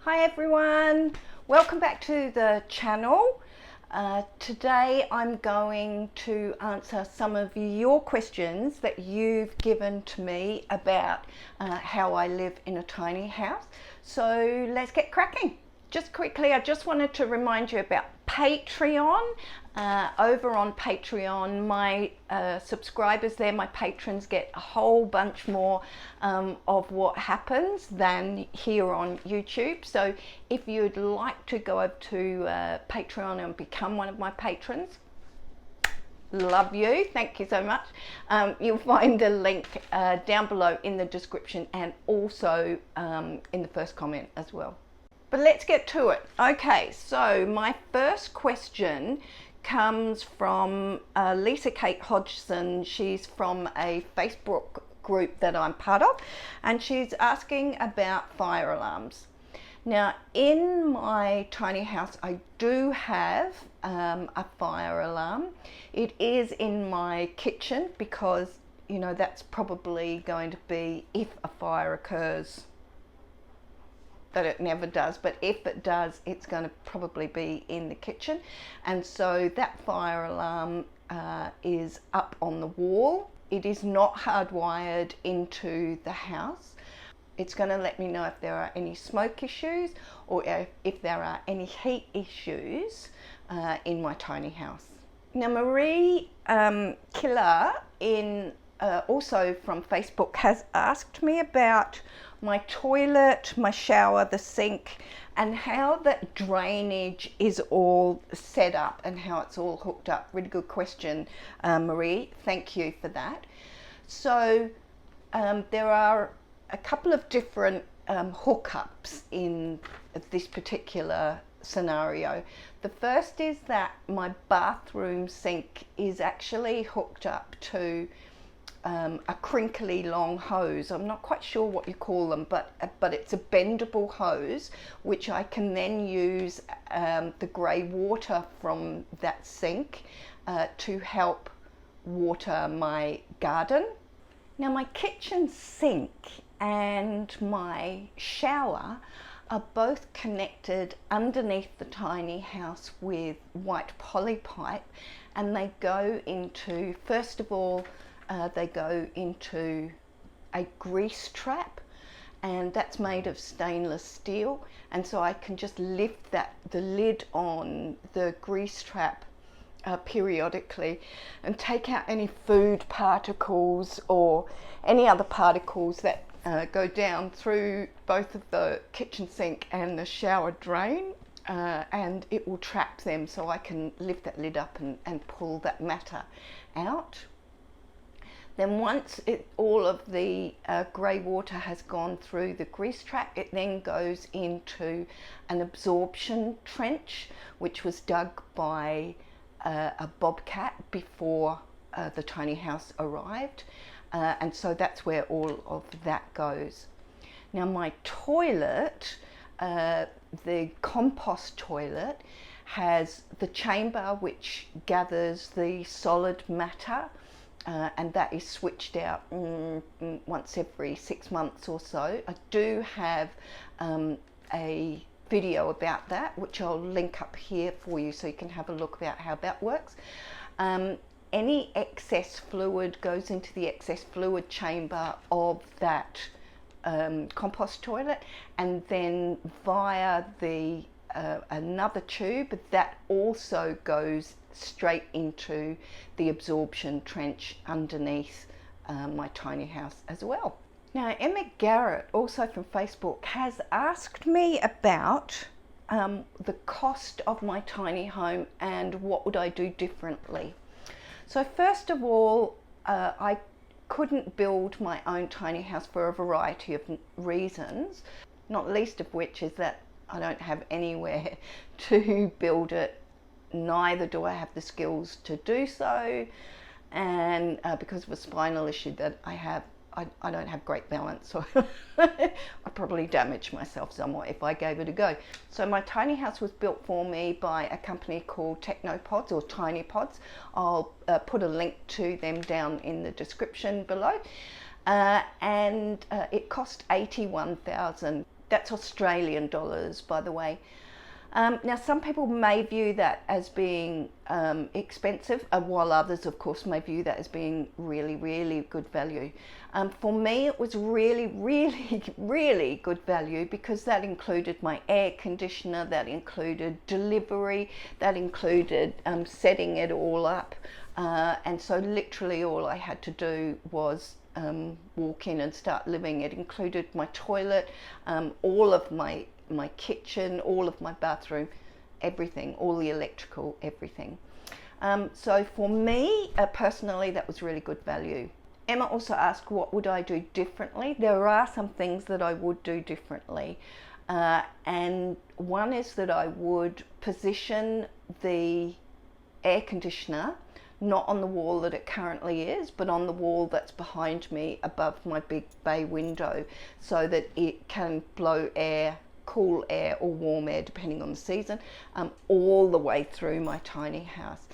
Hi everyone, welcome back to the channel. Today I'm going to answer some of your questions that you've given to me about how I live in a tiny house. So let's get cracking. Just quickly, I just wanted to remind you about Patreon. Over on Patreon, my subscribers there, my patrons, get a whole bunch more of what happens than here on YouTube. So if you'd like to go over to Patreon and become one of my patrons, love you, thank you so much. You'll find the link down below in the description and also in the first comment as well. But let's get to it. Okay, so my first question comes from Lisa Kate Hodgson. She's from a Facebook group that I'm part of, and she's asking about fire alarms. Now, in my tiny house, I do have a fire alarm. It is in my kitchen because, you know, that's probably going to be if a fire occurs. That it never does, but if it does, it's going to probably be in the kitchen. And so that fire alarm is up on the wall. It is not hardwired into the house. It's going to let me know if there are any smoke issues or if there are any heat issues in my tiny house. Now, Marie Killer also from Facebook has asked me about my toilet, my shower, the sink, and how that drainage is all set up and how it's all hooked up. Really good question, Marie. Thank you for that. So there are a couple of different hookups in this particular scenario. The first is that my bathroom sink is actually hooked up to a crinkly long hose. I'm not quite sure what you call them, but it's a bendable hose which I can then use the grey water from that sink to help water my garden. Now, my kitchen sink and my shower are both connected underneath the tiny house with white poly pipe, and they go into, first of all, they go into a grease trap, and that's made of stainless steel, and so I can just lift the lid on the grease trap periodically and take out any food particles or any other particles that go down through both of the kitchen sink and the shower drain, and it will trap them, so I can lift that lid up and pull that matter out. Then once all of the grey water has gone through the grease trap, it then goes into an absorption trench, which was dug by a bobcat before the tiny house arrived. And so that's where all of that goes. Now, my toilet, the compost toilet, has the chamber which gathers the solid matter, and that is switched out once every 6 months or so. I do have a video about that, which I'll link up here for you so you can have a look about how that works. Any excess fluid goes into the excess fluid chamber of that compost toilet, and then via the another tube that also goes straight into the absorption trench underneath my tiny house as well. Now, Emma Garrett, also from Facebook, has asked me about the cost of my tiny home and what would I do differently. So first of all, I couldn't build my own tiny house for a variety of reasons, not least of which is that I don't have anywhere to build it, neither do I have the skills to do so, and because of a spinal issue that I have, I don't have great balance, so I'd probably damage myself somewhat if I gave it a go. So my tiny house was built for me by a company called Technopods or Tiny Pods. I'll put a link to them down in the description below. And it cost $81,000 That's Australian dollars, by the way. Now, some people may view that as being expensive, while others, of course, may view that as being really, really good value. For me, it was really, really, really good value because that included my air conditioner, that included delivery, that included setting it all up. And so literally all I had to do was walk in and start living. It included my toilet, all of my kitchen, all of my bathroom, everything, all the electrical, everything. So for me, personally, that was really good value. Emma also asked, what would I do differently? There are some things that I would do differently. And one is that I would position the air conditioner not on the wall that it currently is, but on the wall that's behind me above my big bay window, so that it can blow air, cool air or warm air depending on the season, all the way through my tiny house.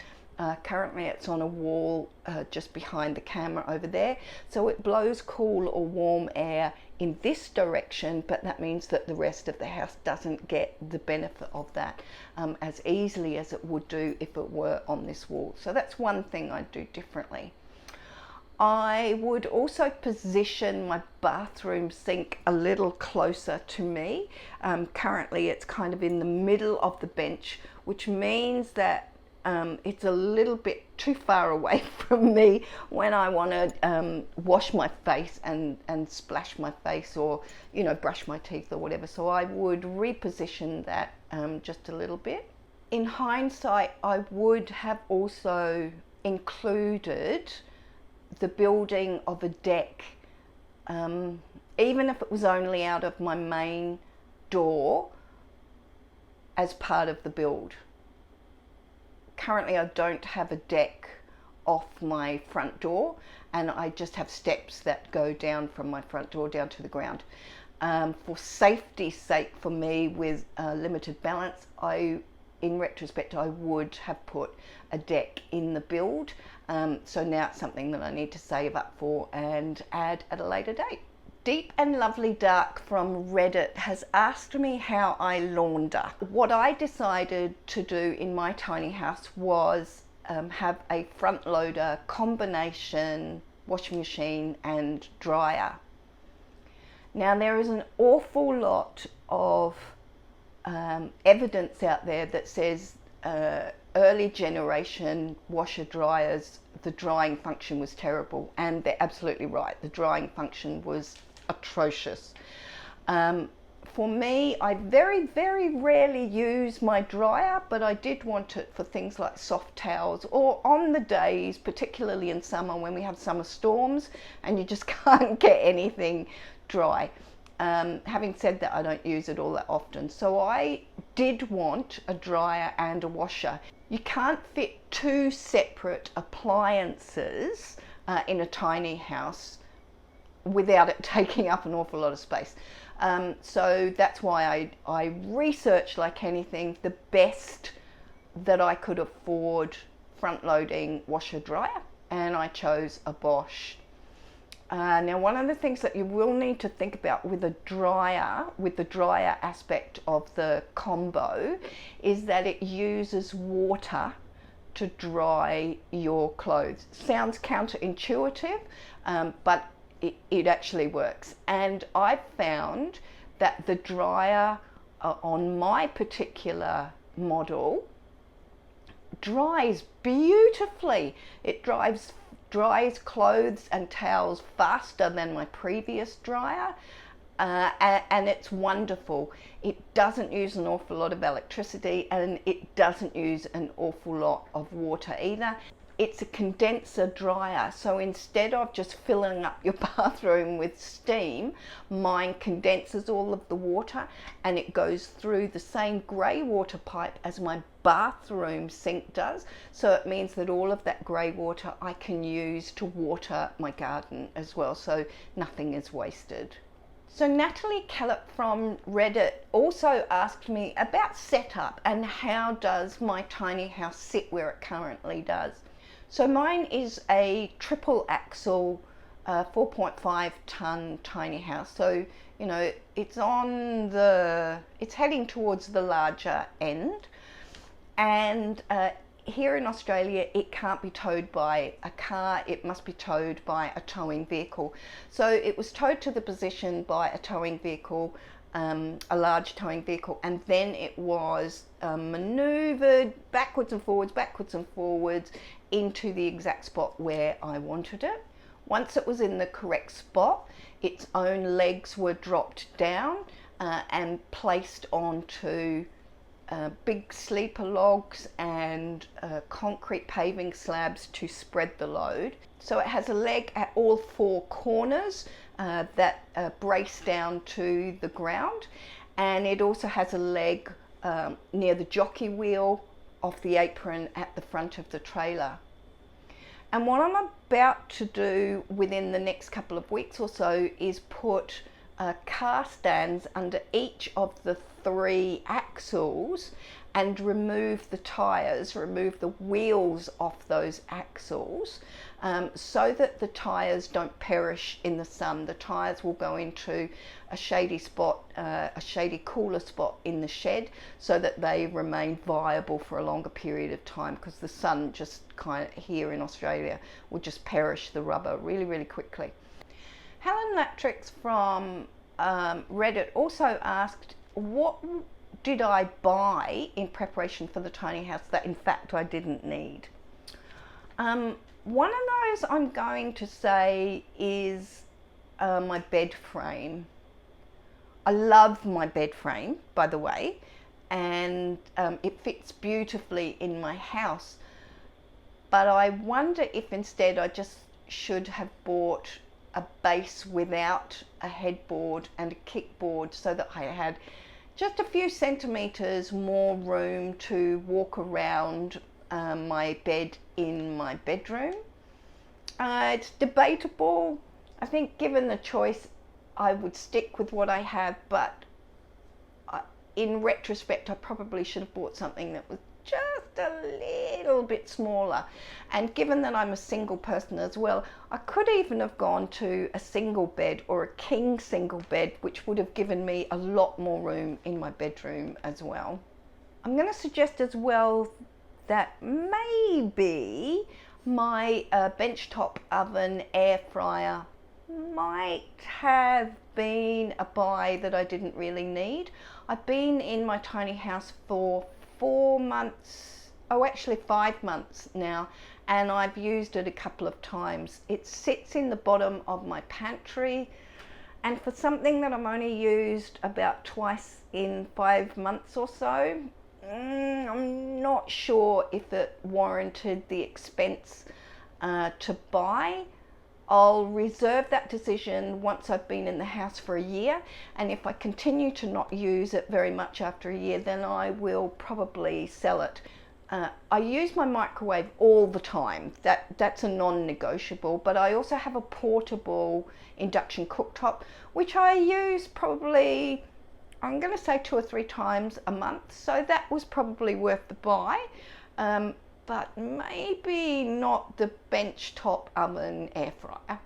Currently it's on a wall just behind the camera over there, so it blows cool or warm air in this direction, but that means that the rest of the house doesn't get the benefit of that as easily as it would do if it were on this wall. So that's one thing I'd do differently. I would also position my bathroom sink a little closer to me. Currently it's kind of in the middle of the bench, which means that it's a little bit too far away from me when I want to wash my face and splash my face, or brush my teeth or whatever. So I would reposition that just a little bit. In hindsight, I would have also included the building of a deck, even if it was only out of my main door, as part of the build. Currently I don't have a deck off my front door, and I just have steps that go down from my front door down to the ground. For safety's sake, for me with limited balance, in retrospect, I would have put a deck in the build. So now it's something that I need to save up for and add at a later date. Deep and Lovely Dark from Reddit has asked me how I launder. What I decided to do in my tiny house was have a front loader combination washing machine and dryer. Now there is an awful lot of evidence out there that says early generation washer dryers, the drying function was terrible, and they're absolutely right. The drying function was atrocious. For me, I very, very rarely use my dryer, but I did want it for things like soft towels, or on the days, particularly in summer when we have summer storms and you just can't get anything dry. Having said that, I don't use it all that often. So I did want a dryer and a washer. You can't fit two separate appliances in a tiny house without it taking up an awful lot of space. So that's why I researched, like anything, the best that I could afford front loading washer dryer, and I chose a Bosch. Now one of the things that you will need to think about with a dryer, with the dryer aspect of the combo, is that it uses water to dry your clothes. Sounds counterintuitive, but it actually works. And I've found that the dryer on my particular model dries beautifully. It dries clothes and towels faster than my previous dryer, and it's wonderful. It doesn't use an awful lot of electricity, and it doesn't use an awful lot of water either. It's a condenser dryer, so instead of just filling up your bathroom with steam, mine condenses all of the water and it goes through the same grey water pipe as my bathroom sink does. So it means that all of that grey water I can use to water my garden as well, so nothing is wasted. So Natalie Kellett from Reddit also asked me about setup and how does my tiny house sit where it currently does. So mine is a triple axle a 4.5 ton tiny house. So, you know, it's heading towards the larger end. And here in Australia, it can't be towed by a car, it must be towed by a towing vehicle. So it was towed to the position by a towing vehicle, a large towing vehicle, and then it was manoeuvred backwards and forwards into the exact spot where I wanted it. Once it was in the correct spot, its own legs were dropped down and placed onto big sleeper logs and concrete paving slabs to spread the load. So it has a leg at all four corners that brace down to the ground, and it also has a leg near the jockey wheel of the apron at the front of the trailer. And what I'm about to do within the next couple of weeks or so is put car stands under each of the 3 axles and remove the tyres, remove the wheels off those axles, so that the tyres don't perish in the sun. The tyres will go into a shady spot, a shady cooler spot in the shed, so that they remain viable for a longer period of time, because the sun just kind of here in Australia will just perish the rubber really, really quickly. Helen Latrix from Reddit also asked, what did I buy in preparation for the tiny house that in fact I didn't need? One of those I'm going to say is my bed frame. I love my bed frame, by the way, and it fits beautifully in my house. But I wonder if instead I just should have bought a base without a headboard and a kickboard, so that I had just a few centimeters more room to walk around my bed in my bedroom. It's debatable. I think given the choice, I would stick with what I have, but in retrospect, I probably should have bought something that was just a little bit smaller. And given that I'm a single person as well, I could even have gone to a single bed or a king single bed, which would have given me a lot more room in my bedroom as well. I'm going to suggest as well that maybe my benchtop oven air fryer might have been a buy that I didn't really need. I've been in my tiny house for 4 months, oh actually 5 months now, and I've used it a couple of times. It sits in the bottom of my pantry, and for something that I'm only used about twice in 5 months or so, I'm not sure if it warranted the expense to buy. I'll reserve that decision once I've been in the house for a year, and if I continue to not use it very much after a year, then I will probably sell it. I use my microwave all the time. That's a non-negotiable, but I also have a portable induction cooktop, which I use probably, I'm going to say 2 or 3 times a month, so that was probably worth the buy. But maybe not the benchtop oven air fryer.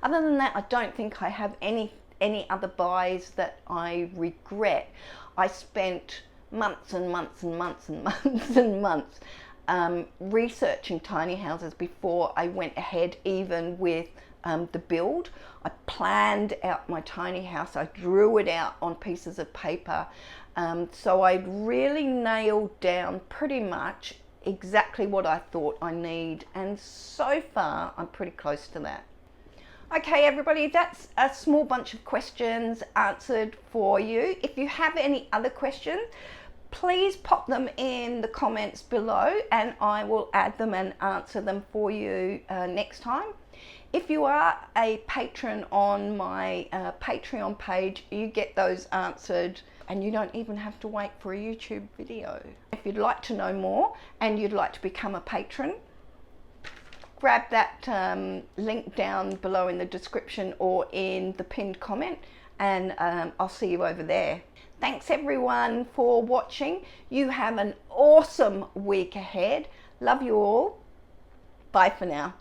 Other than that, I don't think I have any other buys that I regret. I spent months and months and months and months and months researching tiny houses before I went ahead even with the build. I planned out my tiny house. I drew it out on pieces of paper. So I'd really nailed down pretty much exactly what I thought I need, and so far I'm pretty close to that. Okay everybody, that's a small bunch of questions answered for you. If you have any other questions, please pop them in the comments below and I will add them and answer them for you next time. If you are a patron on my Patreon page, you get those answered and you don't even have to wait for a YouTube video. If you'd like to know more and you'd like to become a patron, grab that link down below in the description or in the pinned comment, and I'll see you over there. Thanks everyone for watching. You have an awesome week ahead. Love you all. Bye for now.